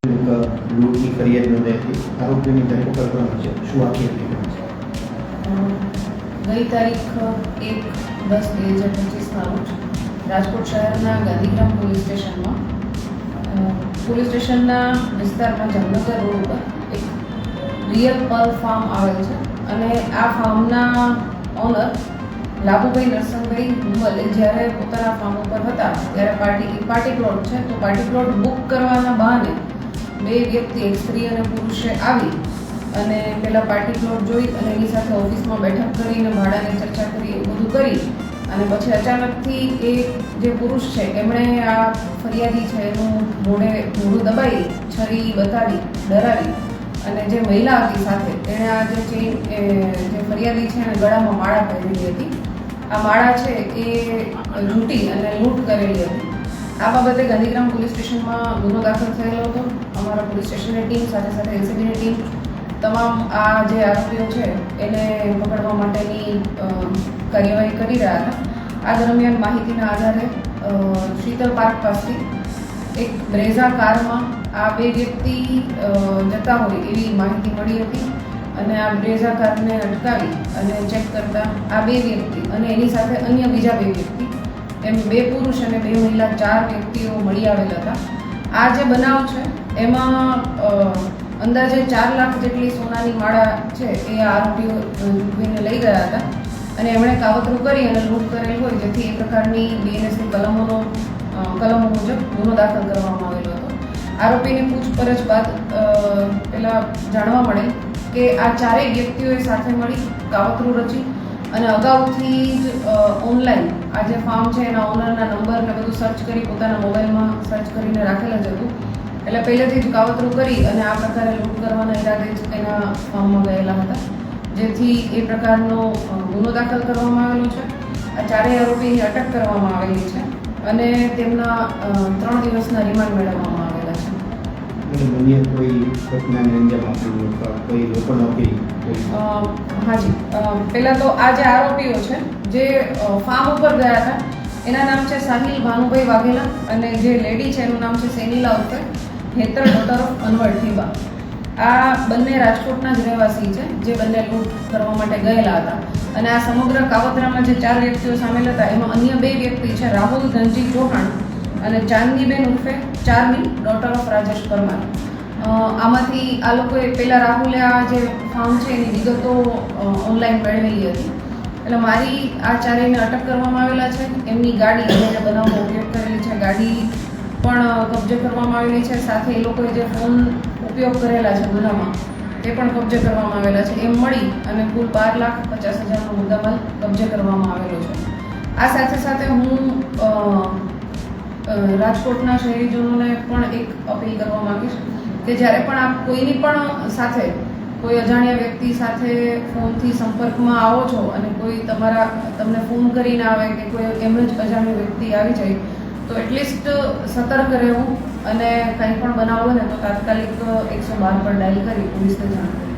લૂંટની ફરિયાદ નોંધાઈ હતી. આરોપીની ધરપકડ કરવામાં છે. શું આખી હકીકત છે? ગઈ તારીખ 1/10/2025ના રોજ રાજકોટ શહેરના ગાંધીગ્રામ પોલીસ સ્ટેશનના વિસ્તારમાં જામનગર રોડ ઉપર એક રિયલ પર્લ ફાર્મ આવેલ છે અને આ ફાર્મના ઓનર લાભુભાઈ નરસંગભાઈ હુંબલે જ્યારે પોતાના ફાર્મ ઉપર હતા ત્યારે પાર્ટી પ્લોટ છે તો પાર્ટી પ્લોટ બુક કરવાના બહાને બે વ્યક્તિ, એક સ્ત્રી અને પુરુષે આવી અને પહેલાં પાર્ટી પ્લોટ જોઈ અને એની સાથે ઓફિસમાં બેઠક કરીને ભાડાની ચર્ચા કરી, એ બધું કરી અને પછી અચાનકથી એ જે પુરુષ છે એમણે આ ફરિયાદી છે એનું મોઢું દબાવી, છરી બતાવી, ડરાવી અને જે મહિલા હતી સાથે એણે આ જે ફરિયાદી છે એને ગળામાં માળા પહેરેલી હતી. આ માળા છે એ લૂંટી અને લૂંટ કરેલી હતી. આ બાબતે ગાંધીગ્રામ પોલીસ સ્ટેશનમાં ગુનો દાખલ થયેલો હતો. અમારા પોલીસ સ્ટેશનની ટીમ સાથે સાથે એલસીબીની ટીમ તમામ આ જે આરોપીઓ છે એને પકડવા માટેની કાર્યવાહી કરી રહ્યા હતા. આ દરમિયાન માહિતીના આધારે શીતલ પાર્ક પાસેથી એક બ્રેઝા કારમાં આ બે વ્યક્તિ જતા હોય એવી માહિતી મળી હતી અને આ બ્રેઝા કારને અટકાવી અને ચેક કરતા આ બે વ્યક્તિ અને એની સાથે અન્ય બીજા બે વ્યક્તિ એમ બે પુરુષ અને બે મહિલા, 4 વ્યક્તિઓ મળી આવેલ હતા. આ જે બનાવ છે એમાં અંદાજે 4 લાખ જેટલી સોનાની માળા છે એ આરોપીઓ લૂંટીને લઈ ગયા હતા અને એમણે કાવતરું કરી અને લૂંટ કરેલ હોય જેથી એ પ્રકારની બીએનએસની કલમો મુજબ ગુનો દાખલ કરવામાં આવેલો હતો. આરોપીની પૂછપરછ બાદ પેલા જાણવા મળે કે આ 4 વ્યક્તિઓએ સાથે મળી કાવતરું રચી અને અગાઉથી જ ઓનલાઈન આ જે ફાર્મ છે એના ઓનરના નંબર ને બધું સર્ચ કરી પોતાના મોબાઈલમાં સર્ચ કરીને રાખેલ જ હતું. એટલે પહેલેથી જ કાવતરું કરી અને આ પ્રકારે લૂંટ કરવાના ઈરાદે જ એના ફાર્મમાં ગયેલા હતા, જેથી એ પ્રકારનો ગુનો દાખલ કરવામાં આવેલો છે. આ 4 આરોપીની અટક કરવામાં આવેલી છે અને તેમના 3 દિવસના રિમાન્ડ મેળવવામાં આવેલા છે. અન્ય કોઈ ઘટનાને અંજામ આપ્યું અથવા કોઈ લોકોનો અપીલ? હાજી, પહેલાં તો આ જે આરોપીઓ છે જે ફાર્મ ઉપર ગયા હતા એના નામ છે સાહિલ ભાનુભાઈ વાઘેલા અને જે લેડી છે એનું નામ છે સેનીલા ઉર્ફે હેતર, ડોટર ઓફ અનવર ઠીબા. આ બંને રાજકોટના જ રહેવાસી છે જે બંને લૂંટ કરવા માટે ગયેલા હતા અને આ સમગ્ર કાવતરામાં જે 4 વ્યક્તિઓ સામેલ હતા એમાં અન્ય 2 વ્યક્તિ છે રાહુલ ધનજી ચૌહાણ અને ચાંદનીબેન ઉર્ફે ચારની, ડોટર ઓફ રાજેશ પરમાર. આમાંથી આ લોકોએ પહેલાં રાહુલે આ જે ફાર્મ છે એની વિગતો ઓનલાઈન મેળવેલી હતી. એટલે મારી આ 4ને અટક કરવામાં આવેલા છે. એમની ગાડી જેને બનાવવાનો ઉપયોગ કરેલી છે ગાડી પણ કબજે કરવામાં આવેલી છે. સાથે એ લોકોએ જે ફોન ઉપયોગ કરેલા છે ગુનામાં તે પણ કબજે કરવામાં આવેલા છે. એમ મળી અને કુલ 12,50,000નો મુદ્દામાલ કબજે કરવામાં આવેલો છે. આ સાથે સાથે હું રાજકોટના શહેરીજનોને પણ એક અપીલ કરવા માંગીશ કે જ્યારે પણ આપ કોઈની પણ સાથે કોઈ અજાણ્યા વ્યક્તિ સાથે ફોનથી સંપર્કમાં આવો છો અને કોઈ તમને ફોન કરીને આવે કે કોઈ એમ જ અજાણ્યો વ્યક્તિ આવી જાય તો એટલીસ્ટ સતર્ક રહેવું અને કંઈ પણ બનાવ બને તો તાત્કાલિક 112 પર ડાયલ કરી પોલીસને જાણ કરવી.